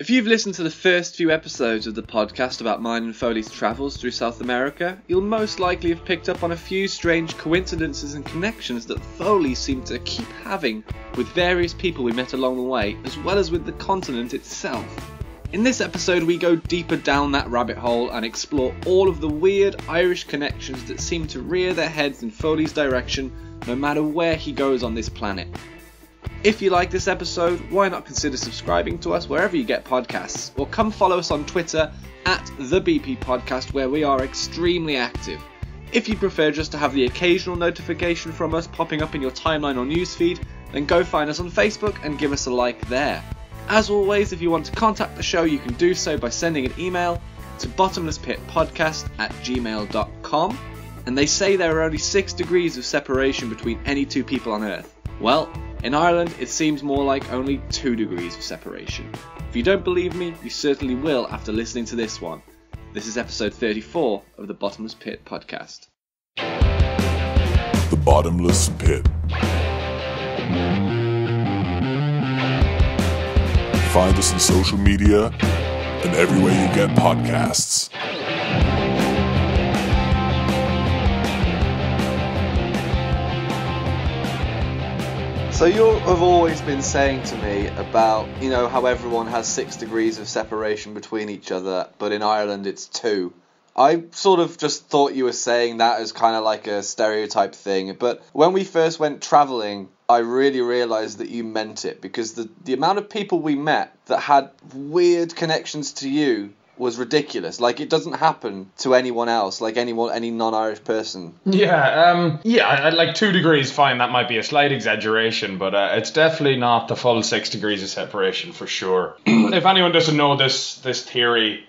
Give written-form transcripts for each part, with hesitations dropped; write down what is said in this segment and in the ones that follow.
If you've listened to the first few episodes of the podcast about mine and Foley's travels through South America, you'll most likely have picked up on a few strange coincidences and connections that Foley seemed to keep having with various people we met along the way, as well as with the continent itself. In this episode we go deeper down that rabbit hole and explore all of the weird Irish connections that seem to rear their heads in Foley's direction no matter where he goes on this planet. If you like this episode, why not consider subscribing to us wherever you get podcasts, or come follow us on Twitter at TheBP Podcast, where we are extremely active. If you prefer just to have the occasional notification from us popping up in your timeline or newsfeed, then go find us on Facebook and give us a like there. As always, if you want to contact the show, you can do so by sending an email to bottomlesspitpodcast@gmail.com. And they say there are only 6 degrees of separation between any two people on Earth. Well, in Ireland, it seems more like only 2 degrees of separation. If you don't believe me, you certainly will after listening to this one. This is episode 34 of the Bottomless Pit podcast. The Bottomless Pit. Find us on social media and everywhere you get podcasts. So you have always been saying to me about, how everyone has 6 degrees of separation between each other, but in Ireland it's 2. I sort of just thought you were saying that as kind of like a stereotype thing, but when we first went travelling, I really realised that you meant it, because the amount of people we met that had weird connections to you was ridiculous. Like, it doesn't happen to anyone else, like any non-Irish person. Yeah, like 2 degrees, fine, that might be a slight exaggeration, but it's definitely not the full 6 degrees of separation for sure. If anyone doesn't know this theory,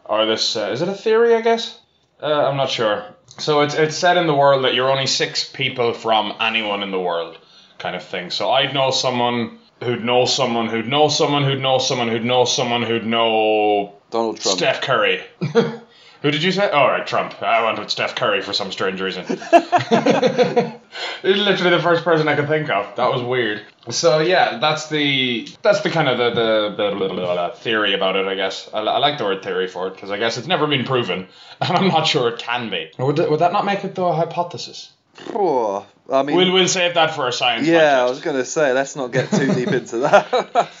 or this, is it a theory, I guess? I'm not sure. So it's said in the world that you're only 6 people from anyone in the world, kind of thing. So I'd know someone who'd know someone who'd know someone who'd know someone who'd know someone who'd know Donald Trump. Steph Curry. Who did you say? Oh, right, Trump. I went with Steph Curry for some strange reason. He's literally the first person I could think of. That was weird. So yeah, that's the kind of the theory about it, I guess. I like the word theory for it, because I guess it's never been proven, and I'm not sure it can be. Would that not make it, though, a hypothesis? Oh, I mean, we'll save that for a science podcast. Yeah, I was going to say, let's not get too deep into that.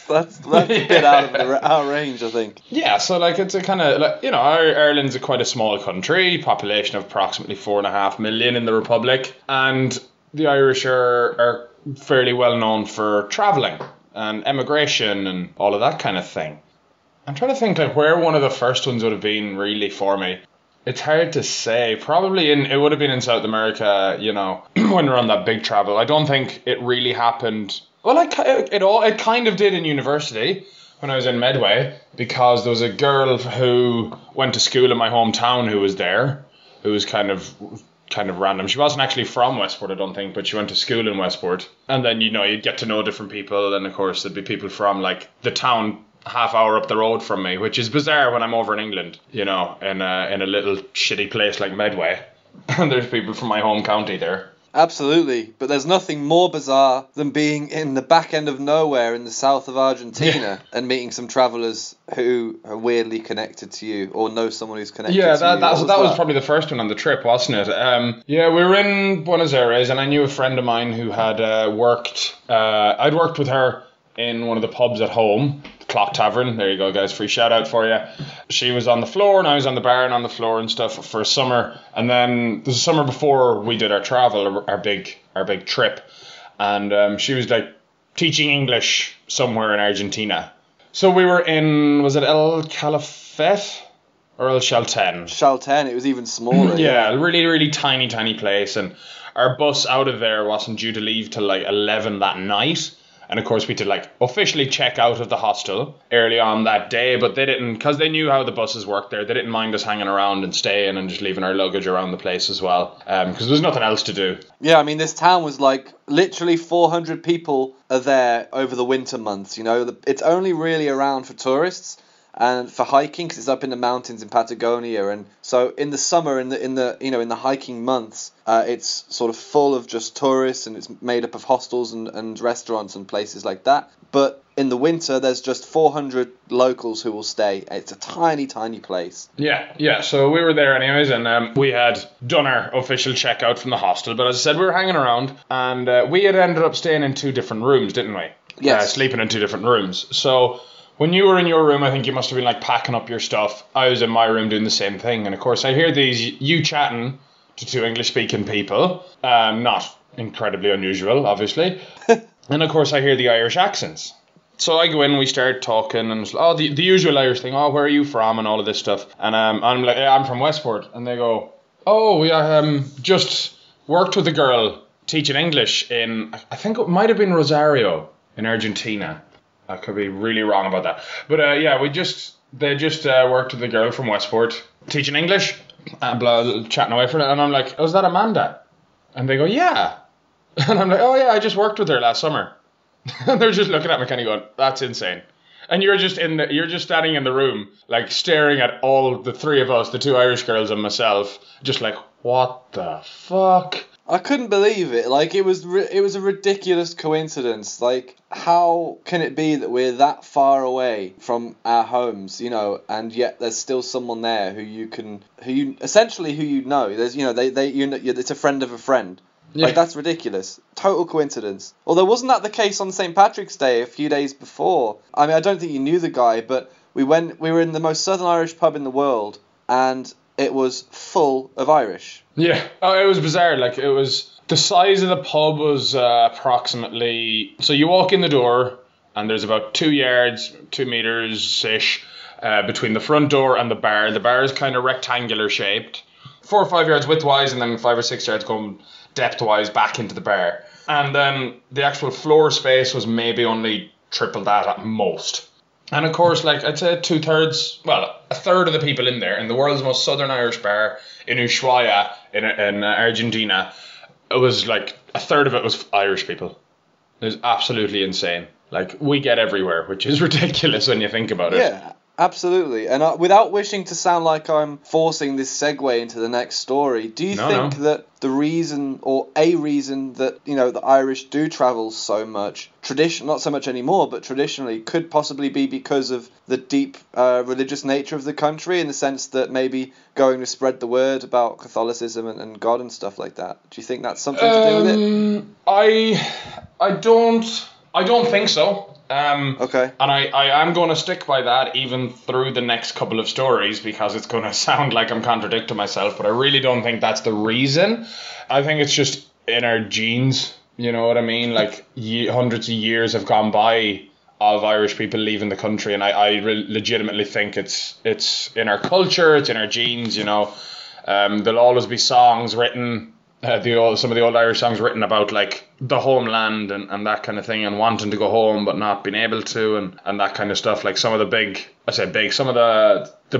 that's a bit out of our range, I think. Yeah, so like it's a kind of, like, Ireland's quite a small country, population of approximately 4.5 million in the Republic, and the Irish are fairly well known for travelling and emigration and all of that kind of thing. I'm trying to think like where one of the first ones would have been really for me. It's hard to say. Probably it would have been in South America, when we're on that big travel. I don't think it really happened. Well, it kind of did in university when I was in Medway, because there was a girl who went to school in my hometown who was there, who was kind of random. She wasn't actually from Westport, I don't think, but she went to school in Westport. And then, you'd get to know different people, and of course there'd be people from like the town half hour up the road from me, which is bizarre when I'm over in England, in a little shitty place like Medway, and there's people from my home county there. Absolutely, but there's nothing more bizarre than being in the back end of nowhere in the south of Argentina and meeting some travellers who are weirdly connected to you, or know someone who's connected to you. Yeah, that was probably the first one on the trip, wasn't it? We were in Buenos Aires, and I knew a friend of mine who had worked. I'd worked with her in one of the pubs at home, Clock Tavern. There you go, guys, free shout out for you. She was on the floor and I was on the bar and on the floor and stuff for a summer. And then the summer before we did our travel, our big trip, and she was like teaching English somewhere in Argentina. So we were in, was it El Calafate or El Chalten? Chalten, it was even smaller. Yeah, really, really tiny place. And our bus out of there wasn't due to leave till like 11 that night. And of course we did like officially check out of the hostel early on that day, but they didn't, because they knew how the buses worked there, they didn't mind us hanging around and staying and just leaving our luggage around the place as well, because there was nothing else to do. Yeah, I mean, this town was like literally 400 people are there over the winter months, It's only really around for tourists, and for hiking, because it's up in the mountains in Patagonia. And so in the summer, in the hiking months, it's sort of full of just tourists, and it's made up of hostels and restaurants and places like that. But in the winter, there's just 400 locals who will stay. It's a tiny, tiny place. Yeah. So we were there anyways, and we had done our official checkout from the hostel. But as I said, we were hanging around, and we had ended up staying in 2 different rooms, didn't we? Yes. Sleeping in 2 different rooms. So when you were in your room, I think you must have been like packing up your stuff. I was in my room doing the same thing. And of course, I hear you chatting to 2 English-speaking people. Not incredibly unusual, obviously. And of course, I hear the Irish accents. So I go in and we start talking, and the usual Irish thing, where are you from, and all of this stuff. And I'm like, I'm from Westport. And they go, we just worked with a girl teaching English in, I think it might have been Rosario in Argentina. I could be really wrong about that. But they just worked with a girl from Westport teaching English, and chatting away from it. And I'm like, is that Amanda? And they go, yeah. And I'm like, oh yeah, I just worked with her last summer. And they're just looking at me kind of going, that's insane. And you're just standing in the room, like staring at all the 3 of us, the 2 Irish girls and myself, just like, what the fuck? I couldn't believe it. Like, it was a ridiculous coincidence. Like, how can it be that we're that far away from our homes, and yet there's still someone there who you know. There's, it's a friend of a friend. Yeah. Like, that's ridiculous. Total coincidence. Although, wasn't that the case on St. Patrick's Day a few days before? I mean, I don't think you knew the guy, but we were in the most Southern Irish pub in the world, and it was full of Irish. Yeah. Oh, it was bizarre. Like, it was, the size of the pub was approximately, so you walk in the door, and there's about 2 yards, 2 meters-ish, between the front door and the bar. The bar is kind of rectangular shaped. 4 or 5 yards widthwise, and then 5 or 6 yards going depth-wise back into the bar. And then the actual floor space was maybe only triple that at most. And of course, like, I'd say a third of the people in there, in the world's most southern Irish bar in Ushuaia in Argentina, it was like a third of it was Irish people. It was absolutely insane. Like, we get everywhere, which is ridiculous when you think about it. Yeah. Absolutely. And without wishing to sound like I'm forcing this segue into the next story, do you think that the reason, or a reason that, the Irish do travel so much, not so much anymore, but traditionally, could possibly be because of the deep religious nature of the country, in the sense that maybe going to spread the word about Catholicism and God and stuff like that? Do you think that's something to do with it? I don't think so. Okay. And I am going to stick by that even through the next couple of stories, because it's going to sound like I'm contradicting myself, but I really don't think that's the reason. I think it's just in our genes, you know what I mean? Like, hundreds of years have gone by of Irish people leaving the country, and I legitimately think it's in our culture, it's in our genes, There'll always be songs written, some of the old Irish songs written about, like, the homeland and that kind of thing, and wanting to go home but not being able to, and that kind of stuff. Like, some of the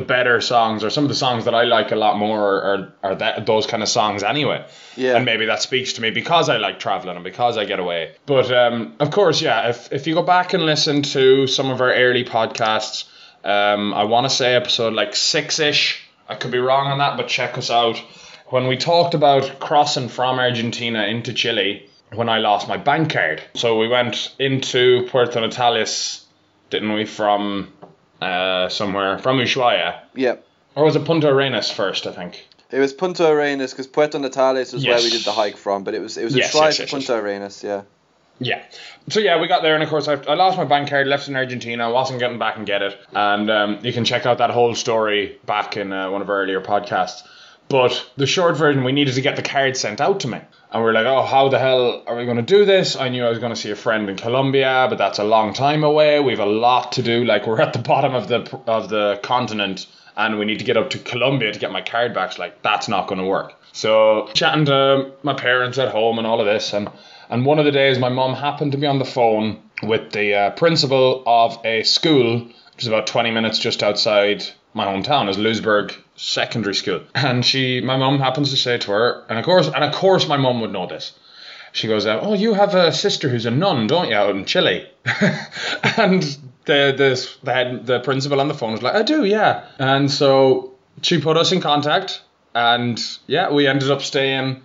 better songs, or some of the songs that I like a lot more are those kind of songs anyway. Yeah. And maybe that speaks to me because I like traveling and because I get away. But of course, yeah, if you go back and listen to some of our early podcasts, I want to say episode like 6-ish, I could be wrong on that, but check us out. When we talked about crossing from Argentina into Chile, when I lost my bank card. So we went into Puerto Natales, didn't we, from somewhere, from Ushuaia? Yep. Or was it Punta Arenas first, I think? It was Punta Arenas, because Puerto Natales was where we did the hike from, but it was Ushuaia to Punta Arenas, yeah. Yeah. So yeah, we got there, and of course I lost my bank card, left in Argentina, wasn't getting back and get it. And you can check out that whole story back in one of our earlier podcasts. But the short version, we needed to get the card sent out to me. And we were like, oh, how the hell are we going to do this? I knew I was going to see a friend in Colombia, but that's a long time away. We have a lot to do. Like, we're at the bottom of the continent, and we need to get up to Colombia to get my card back. So, like, that's not going to work. So, chatting to my parents at home and all of this. And one of the days, my mum happened to be on the phone with the principal of a school, which is about 20 minutes just outside my hometown, is Lewisburg Secondary School. And my mum happens to say to her, and of course my mum would know this. She goes, oh, you have a sister who's a nun, don't you, out in Chile? And The principal on the phone was like, I do, yeah. And so she put us in contact, and yeah, we ended up staying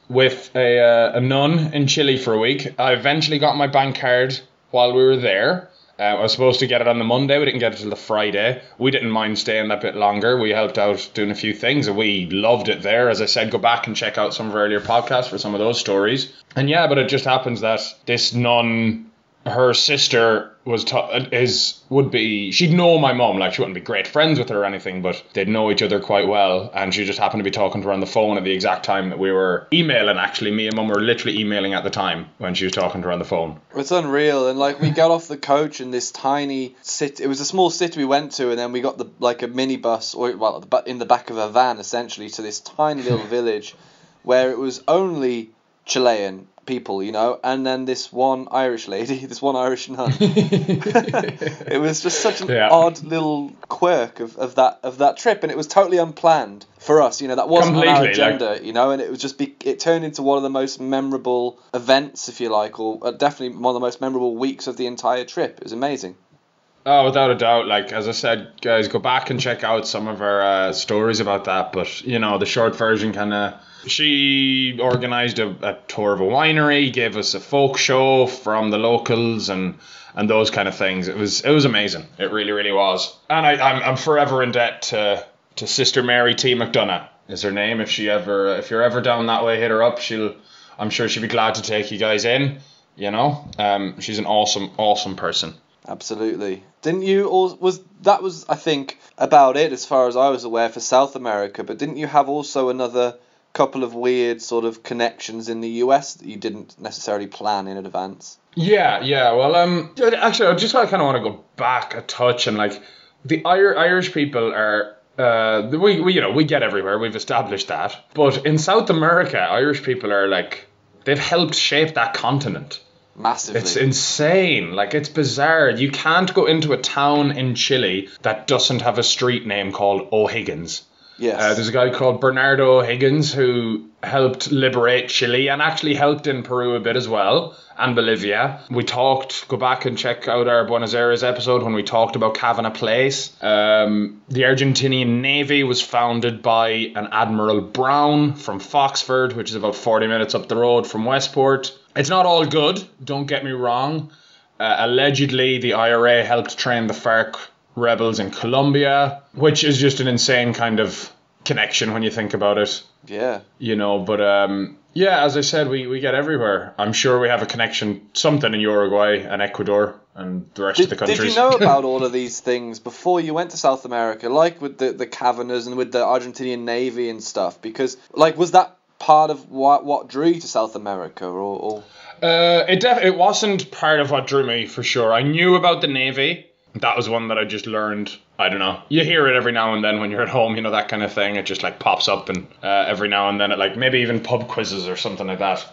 with a nun in Chile for a week. I eventually got my bank card while we were there. I was supposed to get it on the Monday. We didn't get it till the Friday. We didn't mind staying that bit longer. We helped out doing a few things, and we loved it there. As I said, go back and check out some of our earlier podcasts for some of those stories. And yeah, but it just happens that this nun, her sister she'd know my mum, like she wouldn't be great friends with her or anything, but they'd know each other quite well, and she just happened to be talking to her on the phone at the exact time that we were emailing. Actually, me and mum were literally emailing at the time when she was talking to her on the phone. It's unreal. And like, we got off the coach in this tiny city. It was a small city we went to, and then we got a minibus, or in the back of a van essentially, to this tiny little village where it was only Chilean people, and then this one Irish lady, this one Irish nun. It was just such an odd little quirk of that trip, and it was totally unplanned for us. That wasn't on our agenda, and it was it turned into one of the most memorable events, if you like, or definitely one of the most memorable weeks of the entire trip. It was amazing. Oh, without a doubt. Like, as I said, guys, go back and check out some of our stories about that. But, the short version kind of... She organised a tour of a winery, gave us a folk show from the locals and those kind of things. It was amazing. It really, really was. And I'm forever in debt to Sister Mary T. McDonough is her name. If you're ever down that way, hit her up. I'm sure she'd be glad to take you guys in. She's an awesome person. Absolutely. Didn't you that was I think about it as far as I was aware for South America, but didn't you have also another couple of weird sort of connections in the US that you didn't necessarily plan in advance? Yeah. Well, actually, I just kind of want to go back a touch, and like the Irish people are. We get everywhere. We've established that, but in South America, Irish people are like, they've helped shape that continent. Massively. It's insane. Like, it's bizarre. You can't go into a town in Chile that doesn't have a street name called O'Higgins. Yes. There's a guy called Bernardo O'Higgins who helped liberate Chile and actually helped in Peru a bit as well, and Bolivia. Go back and check out our Buenos Aires episode when we talked about Cavana Place. The Argentinian Navy was founded by an Admiral Brown from Foxford, which is about 40 minutes up the road from Westport. It's not all good, don't get me wrong. Allegedly, the IRA helped train the FARC rebels in Colombia, which is just an insane kind of connection when you think about it. Yeah. But as I said, we get everywhere. I'm sure we have a connection, something in Uruguay and Ecuador and the rest of the countries. Did you know about all of these things before you went to South America, like with the Cavanas and with the Argentinian Navy and stuff? Because, like, was that part of what drew you to South America, or? It wasn't part of what drew me, for sure. I knew about the Navy. That was one that I just learned. I don't know. You hear it every now and then when you're at home, that kind of thing. It just like pops up, and every now and then it like maybe even pub quizzes or something like that.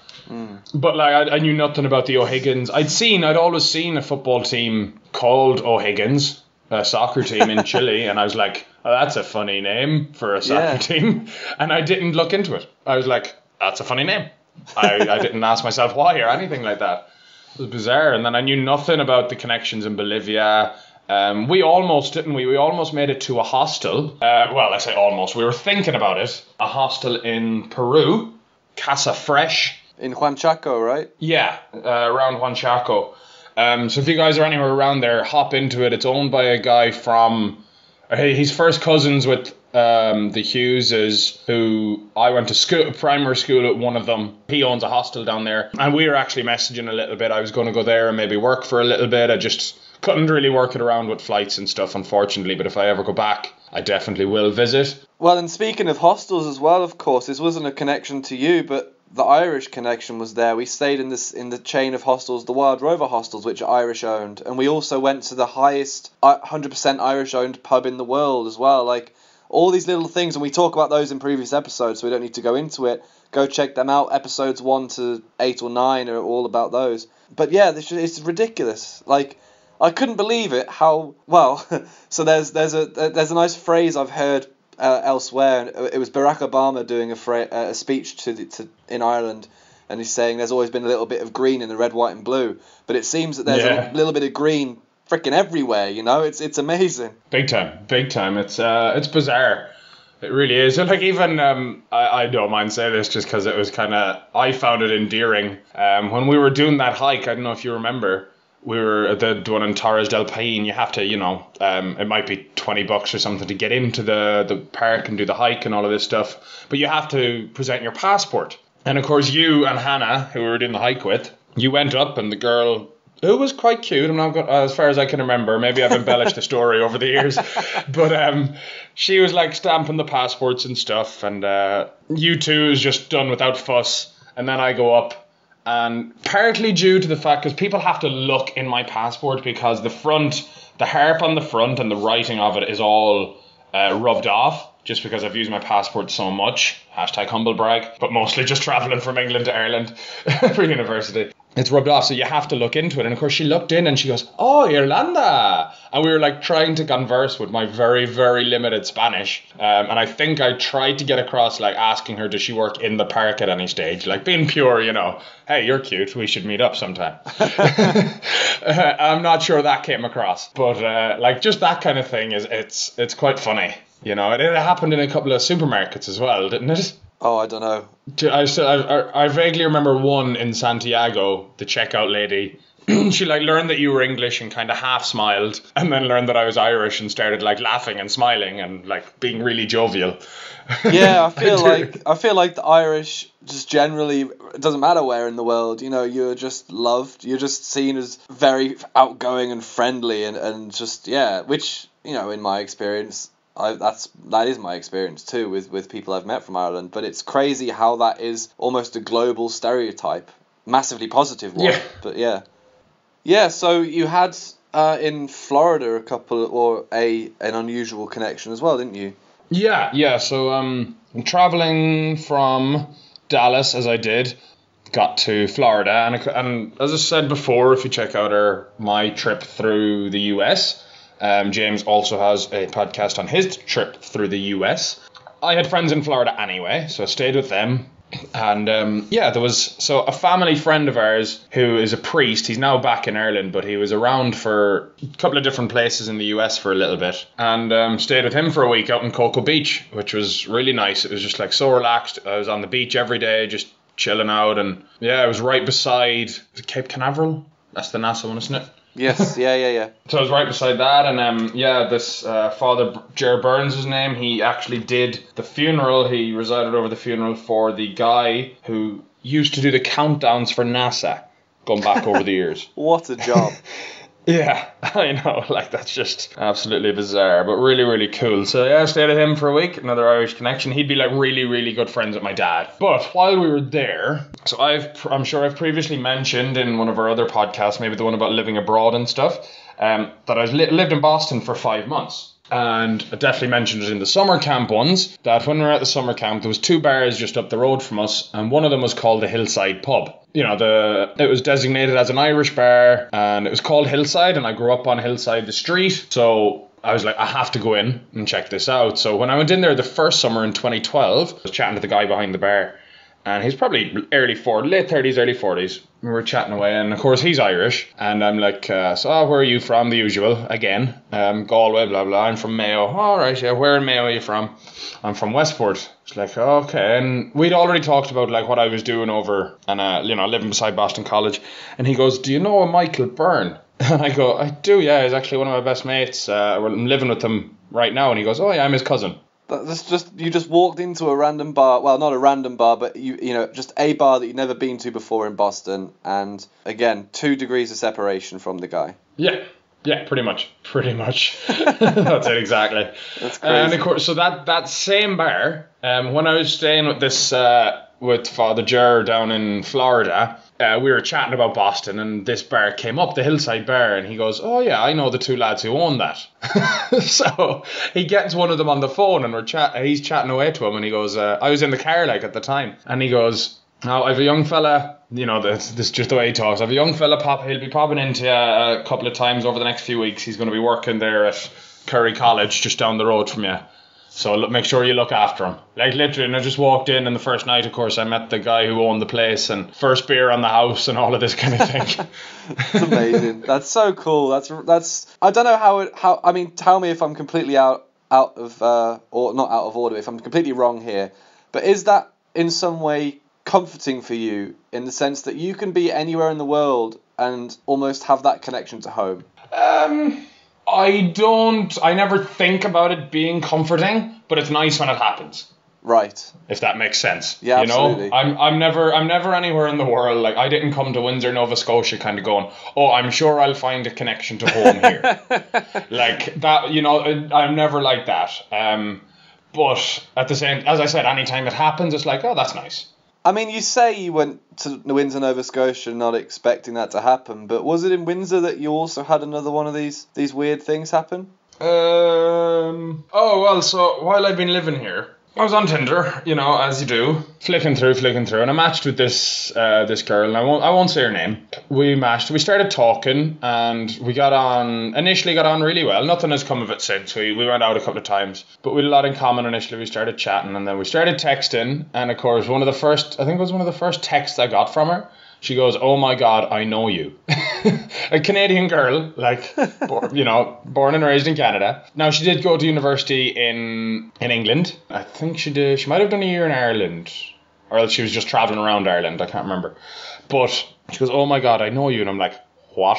But like I knew nothing about the O'Higgins. I'd always seen a football team called O'Higgins, a soccer team in Chile, and I was like, oh, that's a funny name for a soccer team. And I didn't look into it. I was like, that's a funny name. I didn't ask myself why or anything like that. It was bizarre. And then I knew nothing about the connections in Bolivia. We almost, didn't we? We almost made it to a hostel. Well, I say almost. We were thinking about it. A hostel in Peru, Casa Fresh. In Huanchaco, right? Yeah, around Huanchaco. So if you guys are anywhere around there, hop into it. It's owned by a guy from... He's first cousins with the Hugheses, who I went to primary school at one of them. He owns a hostel down there. And we were actually messaging a little bit. I was going to go there and maybe work for a little bit. I just couldn't really work it around with flights and stuff, unfortunately. But if I ever go back, I definitely will visit. Well, and speaking of hostels as well, of course, this wasn't a connection to you, but the Irish connection was there. We stayed in the chain of hostels, the Wild Rover hostels, which are Irish owned, and we also went to the highest 100% Irish owned pub in the world as well. Like, all these little things, and we talk about those in previous episodes, so we don't need to go into it. Go check them out. Episodes 1 to 8 or 9 are all about those. But yeah, it's ridiculous. Like, I couldn't believe it. How well? So there's a nice phrase I've heard elsewhere. It was Barack Obama doing a speech in Ireland, and he's saying there's always been a little bit of green in the red, white, and blue. But it seems that there's a little bit of green freaking everywhere. You know, it's amazing. Big time. It's bizarre. It really is. Like, even I don't mind saying this just because it was kind of, I found it endearing. When we were doing that hike, I don't know if you remember, we were at the one in Torres del Paine. You have to, it might be $20 or something to get into the park and do the hike and all of this stuff. But you have to present your passport. And of course, you and Hannah, who we were doing the hike with, you went up, and the girl, who was quite cute, I'm not good, as far as I can remember, maybe I've embellished the story over the years, but she was like stamping the passports and stuff, and you two is just done without fuss. And then I go up, and partly due to the fact, because people have to look in my passport, because the harp on the front and the writing of it is all rubbed off, just because I've used my passport so much, #humble brag, but mostly just travelling from England to Ireland for university. It's rubbed off, so you have to look into it. And of course she looked in and she goes, "Oh, Irlanda." And we were like trying to converse with my very, very limited Spanish. And I think I tried to get across, like asking her, does she work in the park at any stage? Like being pure, hey, you're cute, we should meet up sometime. I'm not sure that came across. But like just that kind of thing, it's quite funny. It happened in a couple of supermarkets as well, didn't it? Oh, I don't know. I vaguely remember one in Santiago, the checkout lady. She like learned that you were English and kind of half smiled, and then learned that I was Irish and started like laughing and smiling and like being really jovial. Yeah, I feel like the Irish just generally, it doesn't matter where in the world, you're just loved. You're just seen as very outgoing and friendly and just, yeah, which, in my experience, that is my experience too with people I've met from Ireland. But it's crazy how that is almost a global stereotype, massively positive one. Yeah. But yeah. So you had in Florida an unusual connection as well, didn't you? Yeah. So I'm traveling from Dallas, as I did, got to Florida, and as I said before, if you check out my trip through the US. James also has a podcast on his trip through the US. I had friends in Florida anyway, so I stayed with them. And there was a family friend of ours who is a priest. He's now back in Ireland, but he was around for a couple of different places in the US for a little bit. And stayed with him for a week out in Cocoa Beach, which was really nice. It was just like so relaxed. I was on the beach every day, just chilling out. And yeah, I was right beside Cape Canaveral. That's the NASA one, isn't it? Yes, yeah. So I was right beside that, and this Father Ger Burns, his name, he actually did the funeral. He resided over the funeral for the guy who used to do the countdowns for NASA, going back over the years. What a job. Yeah, I know, like that's just absolutely bizarre, but really, really cool. So yeah, I stayed with him for a week, another Irish connection. He'd be like really, really good friends with my dad. But while we were there, so I'm sure I've previously mentioned in one of our other podcasts, maybe the one about living abroad and stuff, that I lived in Boston for 5 months. And I definitely mentioned it in the summer camp ones, that when we were at the summer camp, there was 2 bars just up the road from us, and one of them was called the Hillside Pub. It was designated as an Irish bar, and it was called Hillside, and I grew up on Hillside, the street, so I was like, I have to go in and check this out. So when I went in there the first summer in 2012, I was chatting to the guy behind the bar, and he's probably late 30s, early 40s. We were chatting away, and of course he's Irish, and I'm like, where are you from? The usual, again, Galway, blah, blah, I'm from Mayo. All right, yeah, where in Mayo are you from? I'm from Westport. It's like, okay, and we'd already talked about like what I was doing over, and living beside Boston College, and he goes, do you know a Michael Byrne? And I go, I do, yeah, he's actually one of my best mates. I'm living with him right now, and he goes, oh yeah, I'm his cousin. You just walked into a random bar, well, not a random bar, but just a bar that you'd never been to before in Boston, and again, 2 degrees of separation from the guy. Yeah, pretty much. That's it, exactly. That's crazy. And of course, so that same bar, when I was staying with this with Father Ger down in Florida, we were chatting about Boston, and this bar came up, the Hillside Bar, and he goes, oh yeah, I know the 2 lads who own that. So he gets one of them on the phone, and he's chatting away to him, and he goes, I was in the car like at the time, and he goes, now I have a young fella, this is just the way he talks, I have a young fella, he'll be popping into a couple of times over the next few weeks. He's going to be working there at Curry College, just down the road from you. So make sure you look after him. Like literally, and I just walked in, and the first night, of course, I met the guy who owned the place, and first beer on the house, and all of this kind of thing. That's amazing. That's so cool. That's. I don't know how. I mean, tell me if I'm completely out of or not out of order. If I'm completely wrong here, but is that in some way comforting for you in the sense that you can be anywhere in the world and almost have that connection to home? I never think about it being comforting, but it's nice when it happens. Right. If that makes sense. Yeah, you know? absolutely. I'm never anywhere in the world, like I didn't come to Windsor, Nova Scotia kind of going, oh, I'm sure I'll find a connection to home here. Like that, you know, I'm never like that. But at the same, as I said, anytime it happens, it's like, oh, that's nice. I mean, you say you went to Windsor, Nova Scotia not expecting that to happen, but was it in Windsor that you also had another one of these weird things happen? Oh, well, so while I've been living here, I was on Tinder, you know, as you do, flicking through, and I matched with this girl, and I won't say her name. We matched, we started talking, and initially got on really well. Nothing has come of it since. We went out a couple of times, but we had a lot in common initially. We started chatting, and then we started texting, and of course, one of the first texts I got from her, she goes, oh my God, I know you. A Canadian girl, like, born and raised in Canada. Now, she did go to university in England. I think she did. She might have done a year in Ireland. Or else she was just traveling around Ireland. I can't remember. But she goes, oh my God, I know you. And I'm like, what?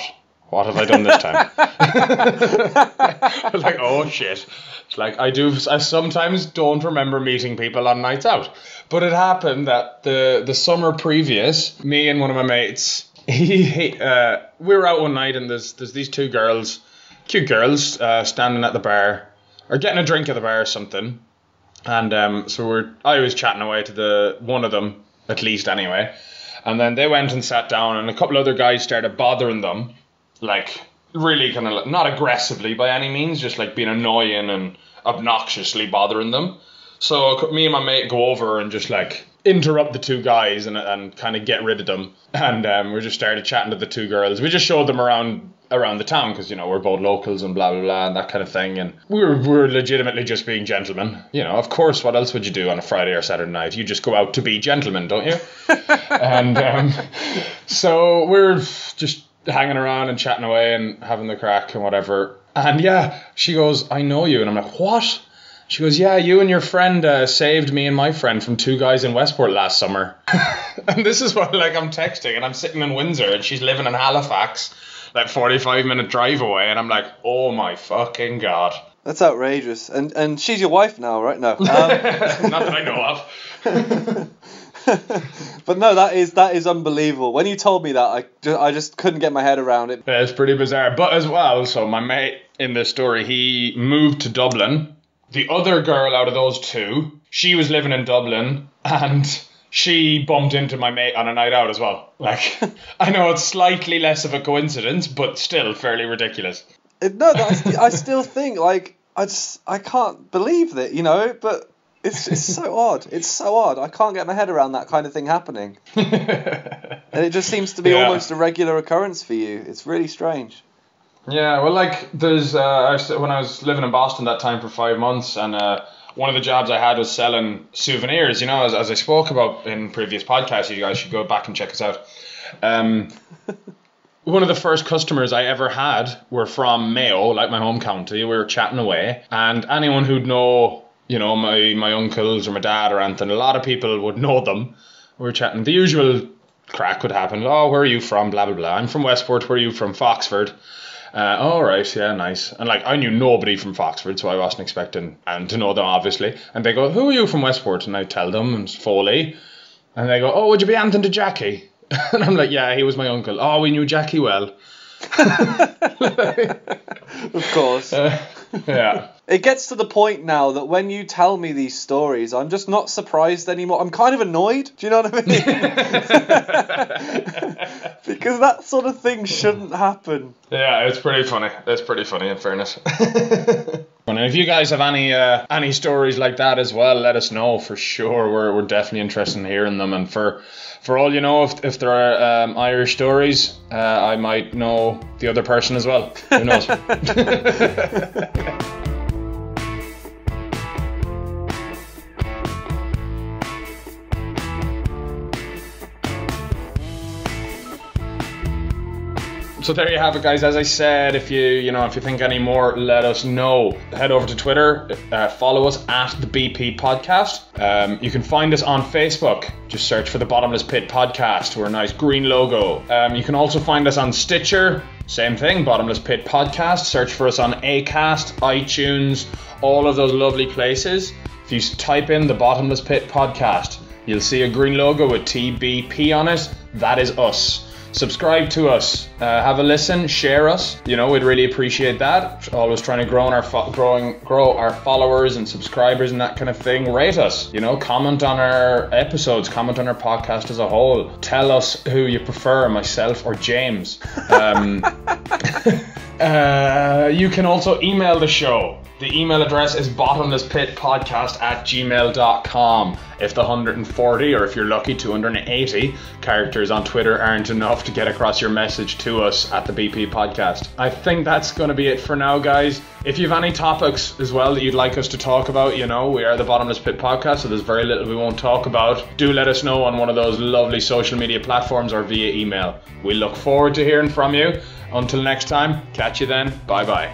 What have I done this time? I was like, oh shit. It's like, I sometimes don't remember meeting people on nights out. But it happened that the summer previous, me and one of my mates, we were out one night, and there's these two girls, cute girls, standing at the bar, or getting a drink at the bar or something. And so I was chatting away to one of them, at least anyway. And then they went and sat down, and a couple other guys started bothering them, like really kind of, not aggressively by any means, just like being annoying and obnoxiously bothering them. So me and my mate go over and just like interrupt the two guys and kind of get rid of them. And we just started chatting to the two girls. We just showed them around the town because, you know, we're both locals and blah, blah, blah, and that kind of thing. And we were legitimately just being gentlemen. You know, of course, what else would you do on a Friday or Saturday night? You just go out to be gentlemen, don't you? And so we're just hanging around and chatting away and having the crack and whatever. And yeah, she goes, I know you. And I'm like, what? She goes, yeah, you and your friend saved me and my friend from two guys in Westport last summer. And this is what, like, I'm texting, and I'm sitting in Windsor, and she's living in Halifax, like 45-minute drive away, and I'm like, oh my fucking God. That's outrageous. And she's your wife now, right? No. Not that I know of. But no, that is unbelievable. When you told me that, I just couldn't get my head around it. Yeah, it's pretty bizarre. But as well, so my mate in this story, he moved to Dublin. The other girl out of those two, she was living in Dublin, and she bumped into my mate on a night out as well. Like, I know it's slightly less of a coincidence, but still fairly ridiculous. I still think, like, I can't believe that, you know, but it's so odd. It's so odd. I can't get my head around that kind of thing happening. And it just seems to be almost a regular occurrence for you. It's really strange. Yeah, well, like, there's when I was living in Boston that time for 5 months, and one of the jobs I had was selling souvenirs, you know, as I spoke about in previous podcasts. You guys should go back and check us out. One of the first customers I ever had were from Mayo, like my home county. We were chatting away, and anyone who'd know, you know, my uncles or my dad or anything, a lot of people would know them. We were chatting. The usual crack would happen. Oh, where are you from? Blah, blah, blah. I'm from Westport. Where are you from? Foxford. Oh, right, yeah, nice. And like, I knew nobody from Foxford, so I wasn't expecting to know them, obviously. And they go, who are you from Westport? And I tell them, it's Foley. And they go, oh, would you be anything to Jackie? And I'm like, yeah, he was my uncle. Oh, we knew Jackie well. Of course. Yeah. It gets to the point now that when you tell me these stories, I'm just not surprised anymore. I'm kind of annoyed. Do you know what I mean? Because that sort of thing shouldn't happen. Yeah, it's pretty funny. It's pretty funny, in fairness. And if you guys have any stories like that as well, let us know for sure. We're definitely interested in hearing them. And for all you know, if there are Irish stories, I might know the other person as well. Who knows? So there you have it, guys. As I said, if you think any more, let us know. Head over to Twitter, follow us at the BP Podcast. You can find us on Facebook. Just search for the Bottomless Pit Podcast. We're a nice green logo. You can also find us on Stitcher. Same thing, Bottomless Pit Podcast. Search for us on Acast, iTunes, all of those lovely places. If you type in the Bottomless Pit Podcast, you'll see a green logo with TBP on it. That is us. Subscribe to us, have a listen, share us. We'd really appreciate that. Always trying to grow our followers and subscribers and that kind of thing. Rate us, comment on our episodes, comment on our podcast as a whole. Tell us who you prefer, myself or James. You can also email the show. The email address is bottomlesspitpodcast@gmail.com. If the 140, or if you're lucky, 280 characters on Twitter aren't enough to get across your message to us at the BP Podcast. I think that's going to be it for now, guys. If you have any topics as well that you'd like us to talk about, we are the Bottomless Pit Podcast, so there's very little we won't talk about. Do let us know on one of those lovely social media platforms or via email. We look forward to hearing from you. Until next time, catch you then. Bye-bye.